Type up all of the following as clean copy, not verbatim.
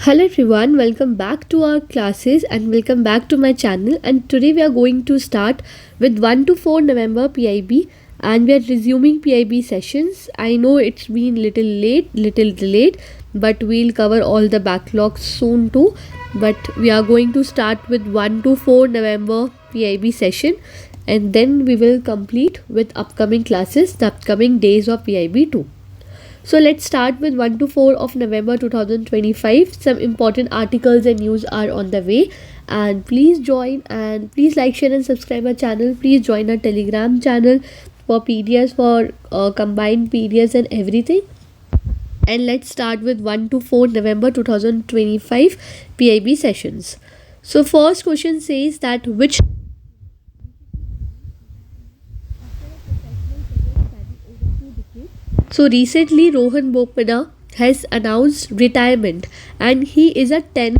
Hello everyone, welcome back to our classes and welcome back to my channel. And today we are going to start with 1 to 4 November PIB, and we are resuming PIB sessions. I know it's been little delayed, but we'll cover all the backlogs soon too. But we are going to start with 1 to 4 November PIB session, and then we will complete with upcoming classes, the upcoming days of PIB too. So let's start with 1 to 4 of November 2025. Some important articles and news are on the way, and please join and please like, share and subscribe our channel. Please join our Telegram channel for PDFs, for combined PDFs and everything. And let's start with 1 to 4 November 2025 PIB sessions. So first question says that which So recently Rohan Bopanna has announced retirement, and he is a 10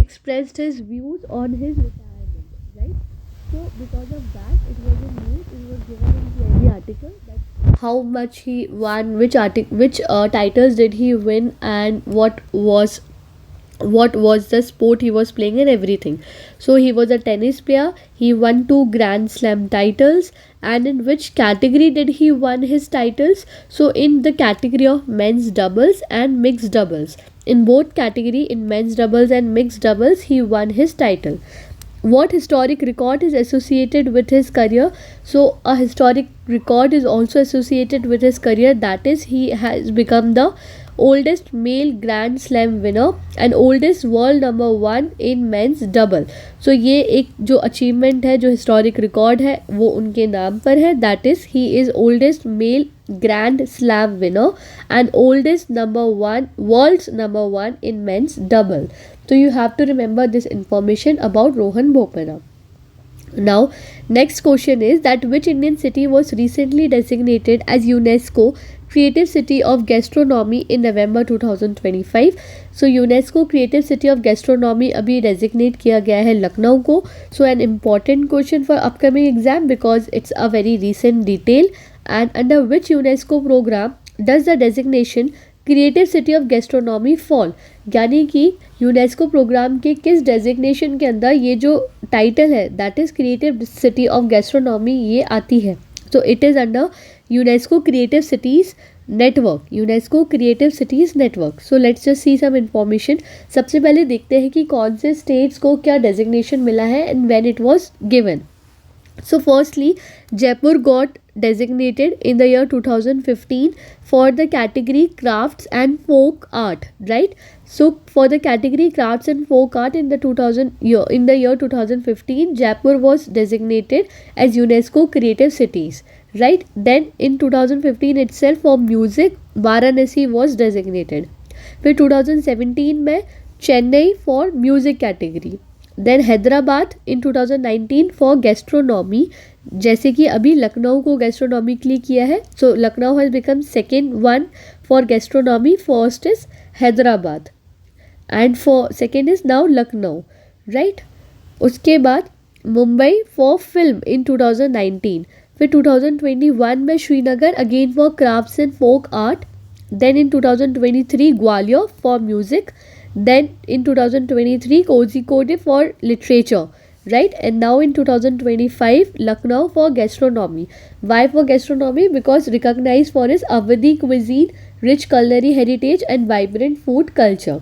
expressed his views on his retirement, right? So because of that, it was in news, it was given in the article that how much he won, which titles did he win, and what was the sport he was playing and everything. So he was a tennis player, he won 2 Grand Slam titles. And in which category did he won his titles? So in the category of men's doubles and mixed doubles. In both category, in men's doubles and mixed doubles, he won his title. What historic record is associated with his career? So a historic record is also associated with his career, that is he has become the oldest male Grand Slam winner and oldest world number 1 in men's double. So ये एक जो achievement है, जो historic record है, वो उनके नाम पर है, that is he is oldest male Grand Slam winner and oldest world's number 1 in men's double. So you have to remember this information about Rohan Bopanna. Now, next question is that which Indian city was recently designated as UNESCO Creative City of Gastronomy in November 2025. So UNESCO Creative City of Gastronomy अभी designate किया गया है लखनऊ को. So an important question for upcoming exam because it's a very recent detail. And under which UNESCO program does the designation creative city of gastronomy fall, यानी कि UNESCO programme के किस designation के अंदर ये जो टाइटल है that is creative city of gastronomy ये आती है. So it is under UNESCO creative cities network, UNESCO creative cities network. So let's just see some information. सबसे पहले देखते हैं कि कौन से स्टेट्स को क्या डेजिग्नेशन मिला है and when it was given. So firstly, Jaipur got designated in the year 2015 for the category crafts and folk art, right? So for the category crafts and folk art in the year 2015, Jaipur was designated as UNESCO Creative Cities, right? Then in 2015 itself for music, Varanasi was designated. फिर 2017 में Chennai for music category. Then Hyderabad in 2019 for gastronomy, जैसे कि अभी लखनऊ को gastronomy के लिए किया है. So Lucknow has become second one for gastronomy, first is Hyderabad and for second is now Lucknow, right. उसके बाद मुंबई फॉर फिल्म इन 2019. फिर 2021 में Srinagar again for crafts and folk art. Then in 2023 Gwalior for music. Then in 2023 Kozhikode for literature, right? And now in 2025 Lucknow for gastronomy. Why for gastronomy? Because recognized for its Awadhi cuisine, rich culinary heritage and vibrant food culture.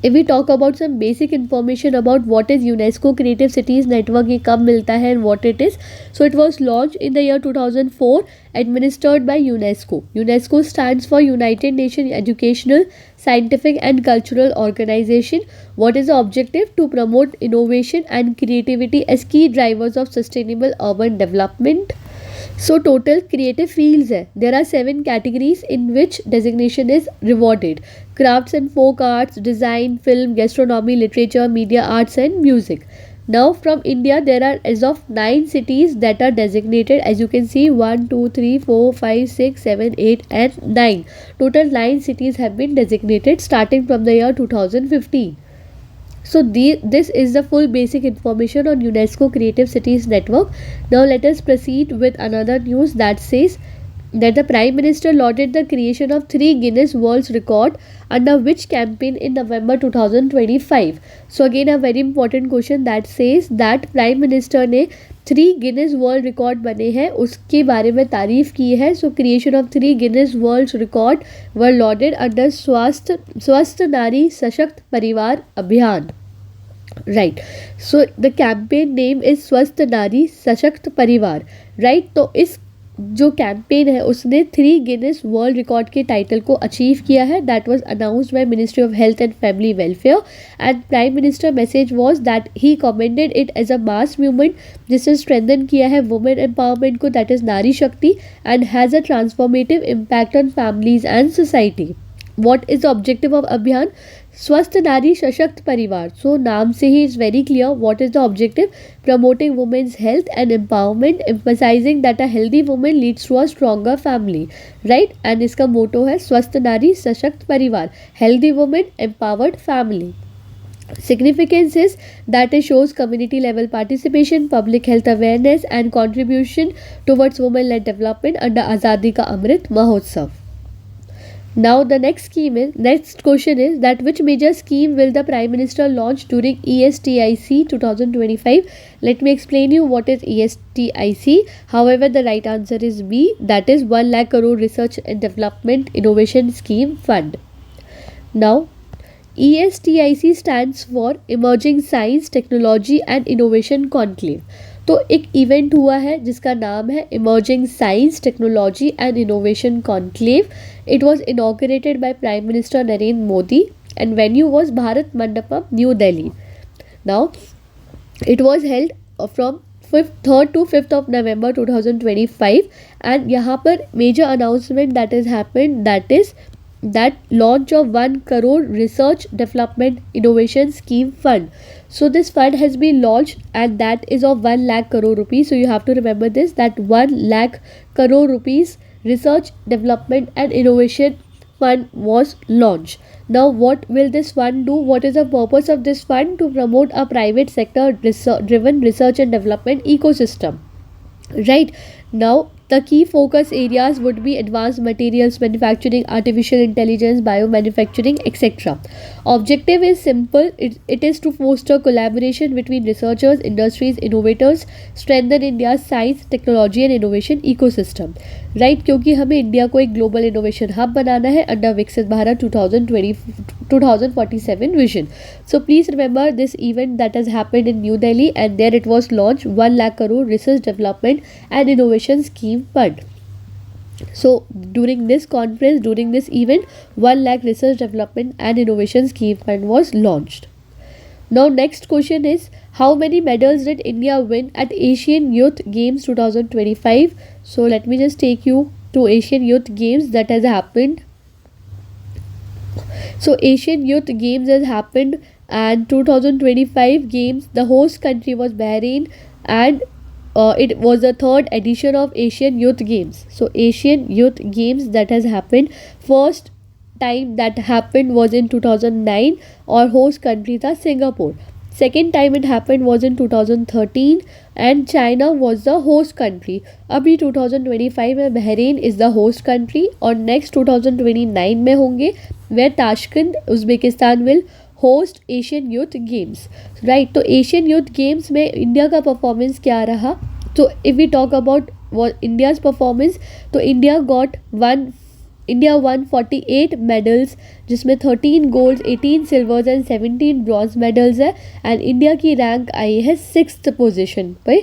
If we talk about some basic information about what is UNESCO Creative Cities Network, ये कब मिलता है and what it is. So it was launched in the year 2004, administered by UNESCO. UNESCO stands for United Nations Educational, Scientific and Cultural Organization. What is the objective? To promote innovation and creativity as key drivers of sustainable urban development. So total creative fields है. There are 7 categories in which designation is rewarded. crafts and folk arts, design, film, gastronomy, literature, media arts and music. Now from India there are as of 9 cities that are designated. As you can see, 1 2 3 4 5 6 7 8 and 9. Total 9 cities have been designated starting from the year 2015. So this is the full basic information on UNESCO Creative Cities Network. Now let us proceed with another news that says that the Prime Minister lauded the creation of 3 Guinness World Record under which campaign in November 2025. So again a very important question that says that Prime Minister ने 3 Guinness World Record बने हैं उसके बारे में तारीफ की है. So creation of 3 Guinness World Record were lauded under स्वस्थ नारी सशक्त परिवार अभियान. Right. So the campaign name is स्वस्थ नारी सशक्त परिवार. Right. तो इस जो कैंपेन है उसने 3 Guinness वर्ल्ड रिकॉर्ड के टाइटल को अचीव किया है. That was announced by ministry of health and family welfare and prime minister message was that he commended it as a mass movement जिसने स्ट्रेंथन किया है वुमेन एम्पावरमेंट को, that is Nari Shakti, and has a transformative impact on families and society. What is the objective of अभियान? स्वस्थ नारी सशक्त परिवार. सो नाम से he is very clear what is the objective. Promoting women's health and empowerment, emphasizing that a healthy woman leads to a stronger family. Right? And इसका मोटो है स्वस्थ नारी सशक्त परिवार, healthy woman, empowered family. Significance is that it shows community level participation, public health awareness and contribution towards women led development under Azadi Ka Amrit Mahotsav. Now the next question is that which major scheme will the Prime Minister launch during ESTIC 2025? Let me explain you what is ESTIC. However, the right answer is B, that is 1 lakh crore Research and Development Innovation Scheme Fund. Now ESTIC stands for Emerging Science, Technology and Innovation Conclave. तो एक event हुआ है जिसका नाम है emerging science technology and innovation conclave. It was inaugurated by prime minister Narendra Modi and venue was Bharat Mandapam, new Delhi. Now it was held from 3rd to 5th of November 2025 and यहाँ पर major announcement that is happened, that is that launch of 1 crore Research Development Innovation Scheme Fund. So this fund has been launched and that is of 1 lakh crore rupees. So you have to remember this, that 1 lakh crore rupees Research Development and Innovation Fund was launched. Now what will this fund do? What is the purpose of this fund? To promote a private sector driven research and development ecosystem. Right. Now the key focus areas would be advanced materials manufacturing, artificial intelligence, biomanufacturing, etc. Objective is simple. It is to foster collaboration between researchers, industries, innovators, strengthen India's science, technology and innovation ecosystem. Right, क्योंकि हमें India को एक global innovation hub बनाना है under विकसित Bharat 2047 vision. So please remember this event that has happened in New Delhi and there it was launched 1 lakh crore Research Development and Innovation Scheme Fund. So during this conference, during this event, 1 lakh Research Development and Innovation Scheme Fund was launched. Now next question is, how many medals did India win at Asian Youth Games 2025? So let me just take you to Asian Youth Games that has happened. So Asian Youth Games has happened and 2025 games, the host country was Bahrain and it was the 3rd edition of Asian Youth Games. So Asian Youth Games that has happened, first time that happened was in 2009 और host country था Singapore. Second time it happened was in 2013 and China was the host country. अभी 2025 में Bahrain is the host country और next 2029 में होंगे where Tashkent Uzbekistan will host Asian Youth Games. Right, तो Asian Youth Games में India का performance क्या रहा? तो if we talk about India's performance, तो India won 48 medals जिसमें 13 gold, 18 silvers and 17 bronze medals है एंड इंडिया की रैंक आई है 6th पोजीशन पे.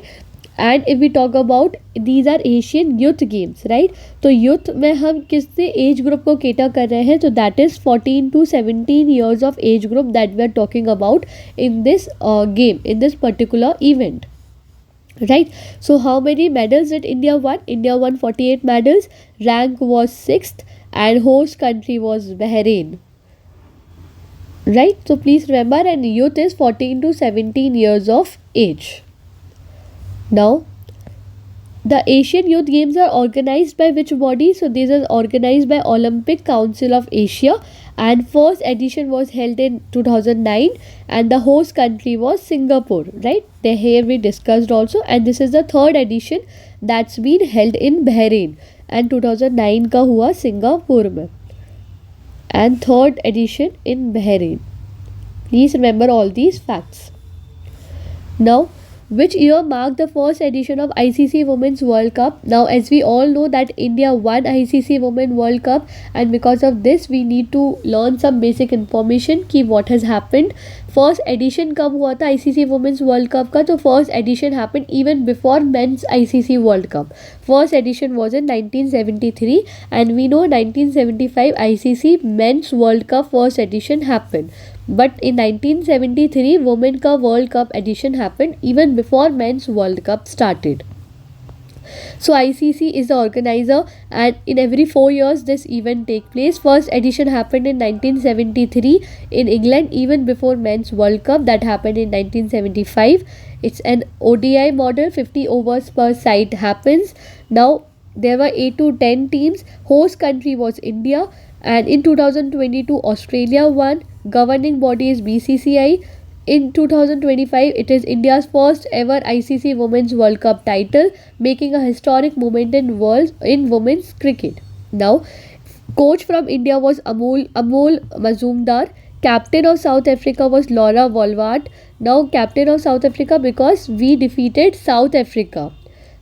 And if we talk about these are Asian youth games. Right, तो यूथ में हम किससे एज ग्रुप को केटर कर रहे हैं? तो that is 14 to 17 years of age group that we are talking about in this game, in this particular event. Right, so how many medals did India won? India won 48 medals, rank was 6th and host country was Bahrain. right? So please remember, and youth is 14 to 17 years of age. Now, the Asian Youth Games are organized by which body? So these are organized by Olympic Council of Asia, and first edition was held in 2009, and the host country was Singapore, right? The here we discussed also, and this is the third edition that's been held in Bahrain, and 2009 का हुआ Singapore में, and third edition in Bahrain. Please remember all these facts. Now, which year marked the first edition of ICC Women's World Cup? Now, as we all know that India won ICC Women's World Cup, and because of this we need to learn some basic information कि what has happened. First edition कब हुआ था ICC Women's World Cup का? तो first edition happened even before Men's ICC World Cup. First edition was in 1973, and we know 1975 ICC Men's World Cup first edition happened. But in 1973 Women का World Cup edition happened even before Men's World Cup started. So ICC is the organizer, and in every 4 years this event take place. First edition happened in 1973 in England even before Men's World Cup, that happened in 1975. It's an ODI model, 50 overs per side happens. Now there were 8 to 10 teams. Host country was India, and in 2022 Australia won. Governing body is BCCI. In 2025 it is India's first ever ICC Women's World Cup title, making a historic moment in women's cricket. Now, coach from India was Amol Mazumdar. Captain of South Africa was Laura Wolvaert. Now captain of South Africa because we defeated South Africa,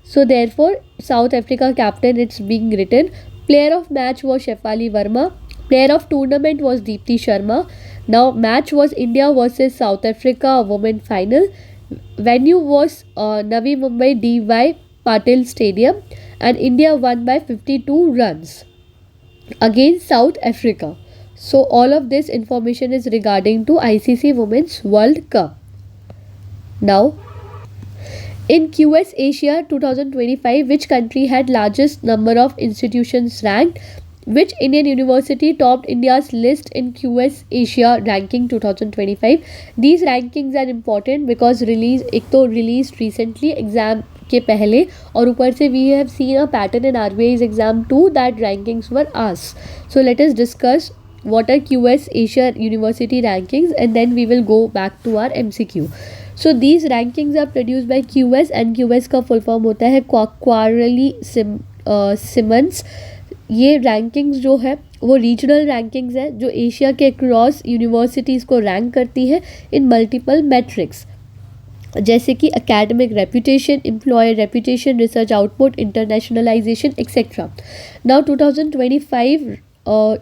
so therefore South Africa captain it's being written. Player of match was Shefali Verma. Player of tournament was Deepti Sharma. Now match was India versus South Africa women final. Venue was Navi Mumbai DY Patil Stadium, and India won by 52 runs against South Africa. So all of this information is regarding to ICC Women's World Cup. Now, in QS Asia 2025, which country had largest number of institutions ranked? Which Indian university topped India's list in QS Asia ranking 2025? These rankings are important because एक तो released recently exam के पहले, और ऊपर से we have seen a pattern in RBI's exam too that rankings were asked. So let us discuss what are QS Asia university rankings, and then we will go back to our MCQ. So these rankings are produced by QS, and QS का full form होता है Quarterly Simmons. ये rankings जो है वो regional rankings है जो Asia के अक्रॉस यूनिवर्सिटीज़ को रैंक करती है इन मल्टीपल मैट्रिक्स, जैसे कि academic reputation, employer reputation, research output, internationalisation etcetera. Now 2025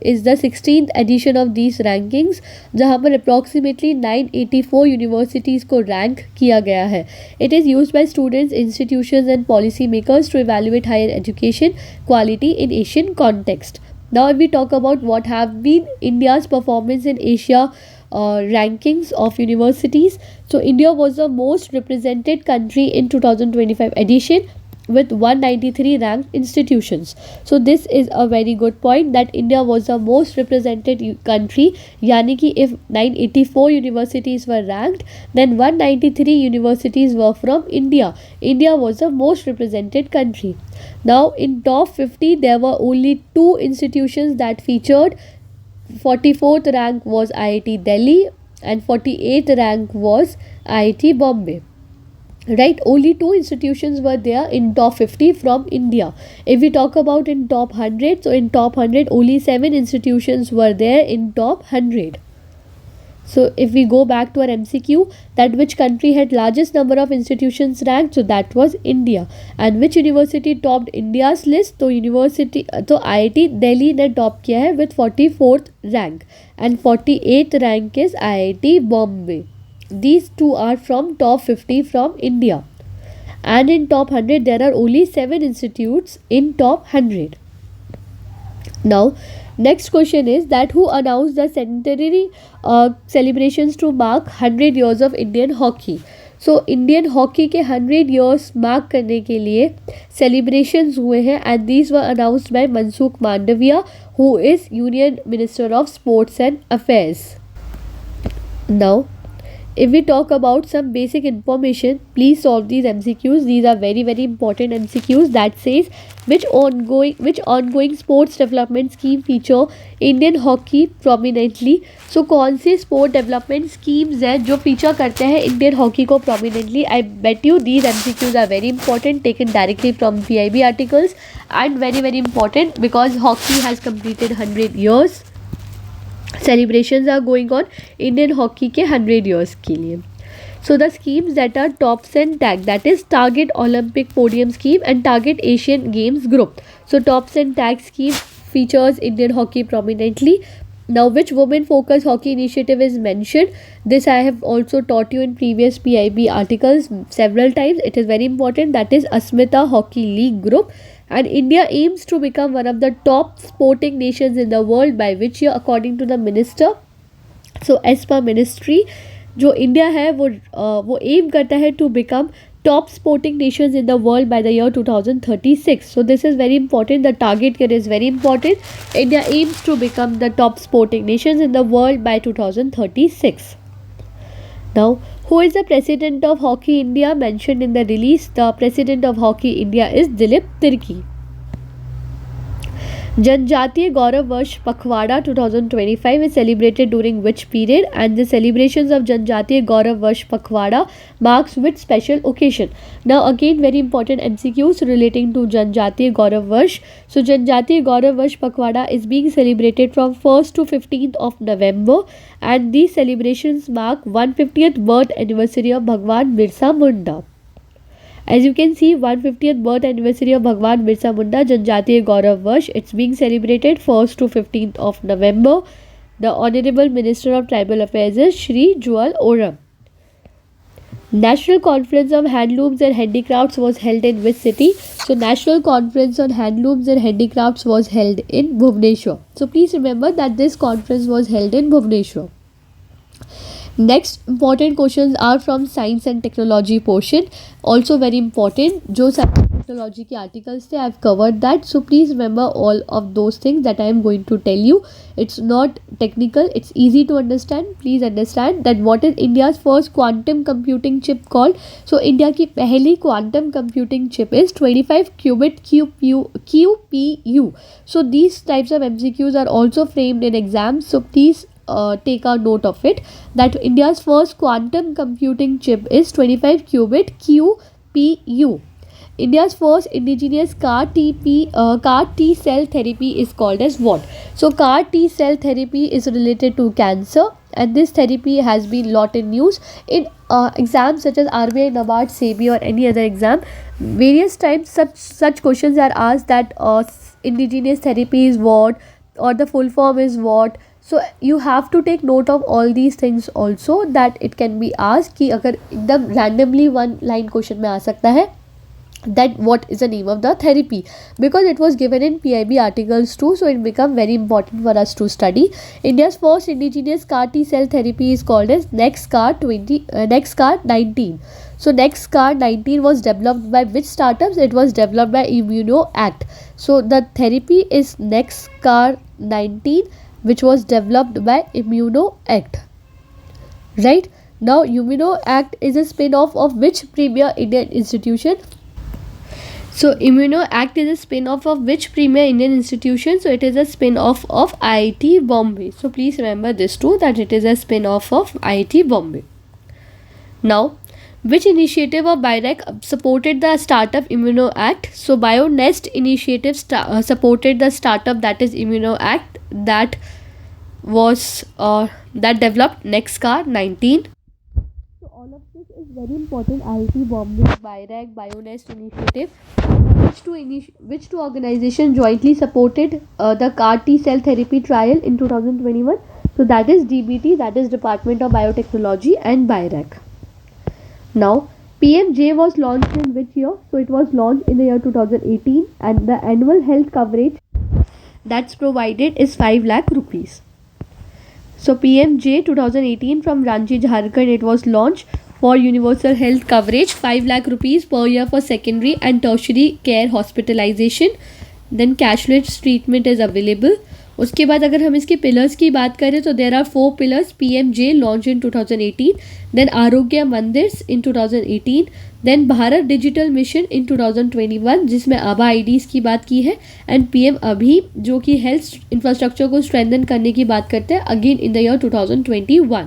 is the 16th edition of these rankings, जहाँ पर approximately 984 universities को rank किया गया है. It is used by students, institutions and policy makers to evaluate higher education quality in Asian context. Now if we talk about what have been India's performance in Asia rankings of universities, so India was the most represented country in 2025 edition with 193 ranked institutions. So this is a very good point that India was the most represented country, यानी कि if 984 universities were ranked, then 193 universities were from India. India was the most represented country. Now in top 50 there were only 2 institutions that featured. 44th rank was IIT Delhi and 48th rank was IIT Bombay. Right, only 2 institutions were there in top 50 from India. If we talk about in top 100, so in top 100 only 7 institutions were there in top 100. So if we go back to our MCQ, that which country had largest number of institutions ranked, so that was India. And which university topped India's list? तो IIT Delhi ने top किया है with 44th rank, and 48th rank is IIT Bombay. These two are from top 50 from India, and in top 100 there are only 7 institutes in top 100. Now next question is that who announced the centenary celebrations to mark 100 years of Indian hockey? So Indian hockey के 100 years mark करने के लिए celebrations हुए हैं, and these were announced by Mansukh Mandavia, who is Union Minister of Sports and Affairs. Now, if we talk about some basic information, please solve these MCQs. These are very very important MCQs that says which ongoing sports development scheme feature Indian hockey prominently. So कौन से sport development schemes हैं जो feature करते हैं Indian hockey को prominently? I bet you these MCQs are very important, taken directly from PIB articles, and very very important because hockey has completed 100 years. Celebrations are going on Indian hockey के 100 years के लिए. So the schemes that are TOPS and TAG, that is target Olympic podium scheme and target Asian games group. So TOPS and TAG scheme features Indian hockey prominently. Now, which women focus hockey initiative is mentioned? This I have also taught you in previous PIB articles several times. It is very important. That is Asmita Hockey League Group. And India aims to become one of the top sporting nations in the world by which year, according to the minister. So as per ministry, जो India है वो aim करता है to become top sporting nations in the world by the year 2036. So this is very important. The target here is very important. India aims to become the top sporting nations in the world by 2036. Now, who is the president of Hockey India? Mentioned in the release, the president of Hockey India is Dilip Tirki. जनजातीय गौरव वर्ष पखवाड़ा 2025 is celebrated during which period, and the celebrations of जनजातीय गौरव वर्ष पखवाड़ा marks which special occasion? Now again very important MCQs relating to जनजातीय गौरव वर्ष. So जनजातीय गौरव वर्ष पखवाड़ा is being celebrated from 1st to 15th of November, and these celebrations mark 150th birth anniversary of Bhagwan Birsa Munda. As you can see, 150th birth anniversary of Bhagwan Birsa Munda, Janjatiya Gaurav Varsh. It's being celebrated 1st to 15th of November. The Honorable Minister of Tribal Affairs is Shri Jual Oram. National Conference of Handlooms and Handicrafts was held in which city? So National Conference on Handlooms and Handicrafts was held in Bhubaneswar. So please remember that this conference was held in Bhubaneswar. Next important questions are from science and technology portion. Also very important, जो science and technology के articles थे, I have covered that. So please remember all of those things that I am going to tell you. It's not technical, it's easy to understand. Please understand that what is India's first quantum computing chip called? So India की पहली quantum computing chip is 25 qubit QPU. So these types of MCQs are also framed in exams. So please take a note of it, that India's first quantum computing chip is 25 qubit QPU. India's first indigenous CAR T cell therapy is called as what? So CAR T cell therapy is related to cancer, and this therapy has been lot in news in exams such as RBI, NABARD, SEBI or any other exam. Various times such questions are asked, that indigenous therapy is what, or the full form is what. So you have to take note of all these things also, that it can be asked कि अगर एकदम randomly one line question में आ सकता है, that what is the name of the therapy, because it was given in PIB articles too, so it become very important for us to study. India's first indigenous CAR T cell therapy is called as NextCAR-19. So NextCAR-19 was developed by which startups? It was developed by ImmunoAct. So the therapy is NextCAR-19, which was developed by ImmunoAct. Right? Now ImmunoAct is a spin-off of which premier Indian institution? So ImmunoAct is a spin-off of which premier Indian institution? So it is a spin-off of IIT Bombay. So please remember this too, that it is a spin-off of IIT Bombay. Now, which initiative of BIRAC supported the startup ImmunoAct? So BioNest initiative supported the startup, that is ImmunoAct, that was that developed NextCAR-19. So all of this is very important. IIT Bombay, BIRAC, BioNest initiative. Which two organizations jointly supported the CAR T cell therapy trial in 2021? So that is DBT, that is Department of Biotechnology, and BIRAC. Now, PMJ was launched in which year? So it was launched in the year 2018, and the annual health coverage that's provided is 5 lakh rupees. So PMJ 2018 from Ranchi, Jharkhand, it was launched for universal health coverage, 5 lakh rupees per year for secondary and tertiary care hospitalization. Then cashless treatment is available. उसके बाद अगर हम इसके pillars की बात करें तो there are 4 pillars. PMJ launch in 2018, then Arogya Mandirs in 2018, then Bharat digital mission in 2021 जिसमें आभा आईडीज की बात की है, एंड PM अभी जो कि हेल्थ इंफ्रास्ट्रक्चर को स्ट्रेंथन करने की बात करते हैं again in the year 2021.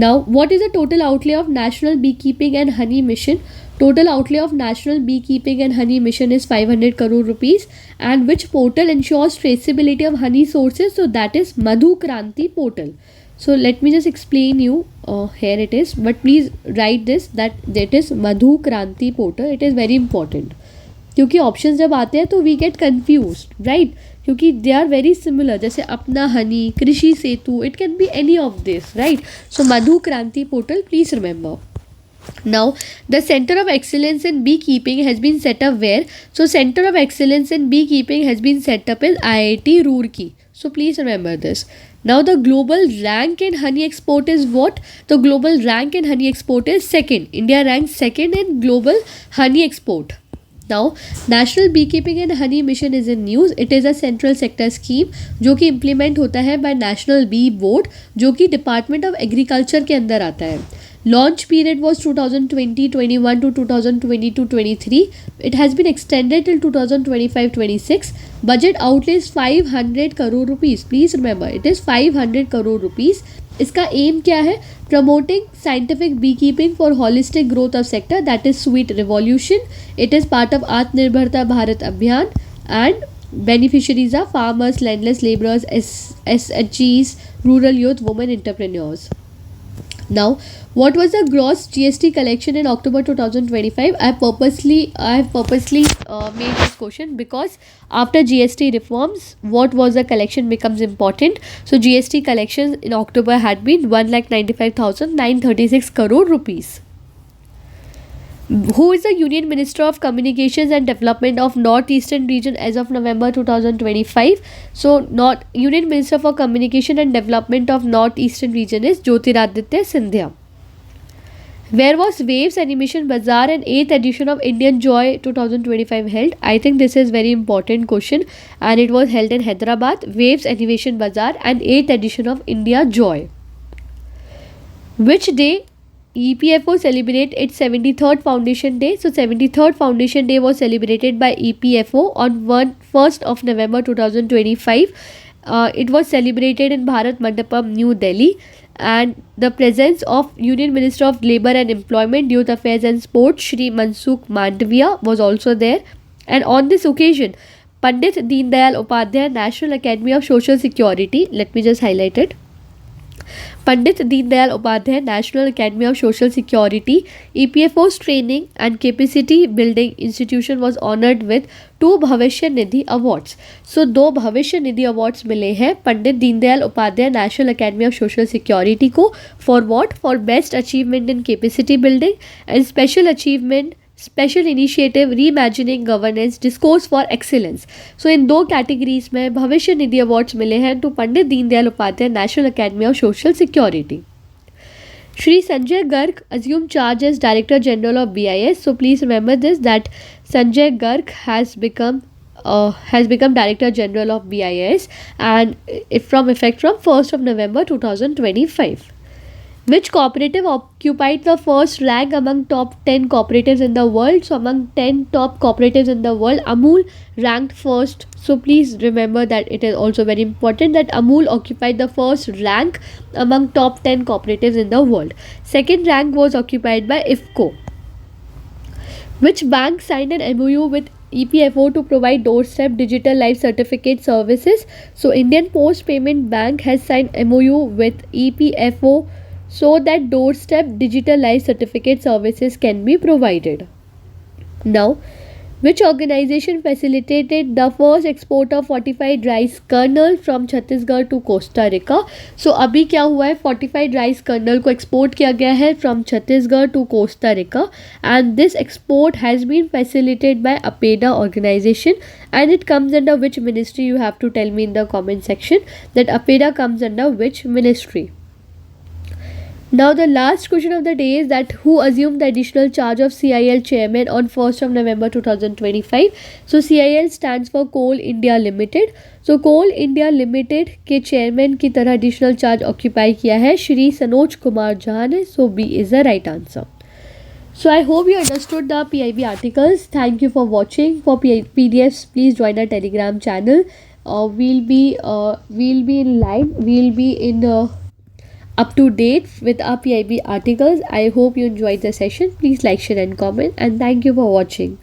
Now, what is the total outlay of National Beekeeping and Honey Mission? Total outlay of National Beekeeping and Honey Mission is 500 crore rupees. And which portal ensures traceability of honey sources? So that is Madhu Kranti portal. So let me just explain you. Here it is. But please write this that is Madhu Kranti portal. It is very important. क्योंकि option जब आते हैं तो we get confuse, right, क्योंकि they are very similar. जैसे अपना honey, Krishi Setu, it can be any of this, right. So Madhu Kranti portal, please remember. Now, the Center of Excellence in Beekeeping has been set up where? So, Center of Excellence in Beekeeping has been set up in IIT Roorkee. So, please remember this. Now, the global rank in honey export is what? The global rank in honey export is second. India ranks second in global honey export. Now, National Beekeeping and Honey Mission is in news. It is a central sector scheme जो कि implement होता है by National Bee Board जो कि Department of Agriculture के अंदर आता है. Launch period was 2020-21 to 2022-23. It has been extended till 2025-26. Budget outlay is 500 crore rupees. Please remember, it is 500 crore rupees. इसका एम क्या है? Promoting scientific beekeeping for holistic growth of sector, that is sweet revolution. It is part of Atmanirbharta Bharat Abhiyan and beneficiaries are farmers, landless labourers, SHGs, rural youth, women entrepreneurs. Now, what was the gross GST collection in October 2025? I have purposely made this question because after GST reforms, what was the collection becomes important. So, GST collections in October had been 1,95,936 crore rupees. Who is the Union Minister of Communications and Development of Northeastern Region as of November 2025? So, Union Minister for Communication and Development of Northeastern Region is Jyotiraditya Scindia. Where was Waves Animation Bazaar and 8th edition of Indian Joy 2025 held? I think this is very important question and it was held in Hyderabad. Waves Animation Bazaar and 8th edition of India Joy. Which day EPFO celebrate its 73rd Foundation Day? So 73rd Foundation Day was celebrated by EPFO on 1st of November 2025. It was celebrated in Bharat Mandapam, New Delhi, and the presence of Union Minister of Labour and Employment, Youth Affairs and Sports, Shri Mansukh Mandavia was also there. And on this occasion, Pandit Deen Dayal Upadhyay National Academy of Social Security, let me just highlight it. Pandit Deen Dayal Upadhyay National Academy of Social Security, EPFO's training and capacity building institution was honored with 2 Bhavishya Nidhi Awards. So 2 Bhavishya Nidhi Awards मिले हैं Pandit Deendayal Upadhyaya national academy of social security को. For what? For best achievement in capacity building and special achievement, special initiative reimagining governance, discourse for excellence. So in 2 categories में Bhavishya Nidhi awards मिले हैं to Pandit Deendayal Upadhyaya national academy of social security. Shri Sanjay Garg assumed charge as Director General of BIS. So please remember this, that Sanjay Garg has become Director General of BIS and from effect from 1st of November 2025. Which cooperative occupied the first rank among top 10 cooperatives in the world? So among 10 top cooperatives in the world, Amul ranked first. So please remember that it is also very important that Amul occupied the first rank among top 10 cooperatives in the world. Second rank was occupied by IFCO. Which bank signed an MOU with EPFO to provide doorstep digital life certificate services? So Indian Post Payment Bank has signed MOU with EPFO so that doorstep digital life certificate services can be provided. Now, which organization facilitated the first export of fortified rice kernel from Chhattisgarh to Costa Rica? So अभी क्या हुआ है, fortified rice kernel को export किया गया है from Chhattisgarh to Costa Rica and this export has been facilitated by APEDA organization and it comes under which ministry? You have to tell me in the comment section that APEDA comes under which ministry. Now the last question of the day is that who assumed the additional charge of CIL chairman on 1st of November 2025? So CIL stands for Coal India Limited. So Coal India Limited के chairman की तरह additional charge occupy किया है श्री सनोज कुमार झा ने. So B is the right answer. So I hope you understood the PIB articles. Thank you for watching. For PDFs, please join our Telegram channel. We'll be in line. We'll be in up to date with our PIB articles. I hope you enjoyed the session. Please like, share and comment, and thank you for watching.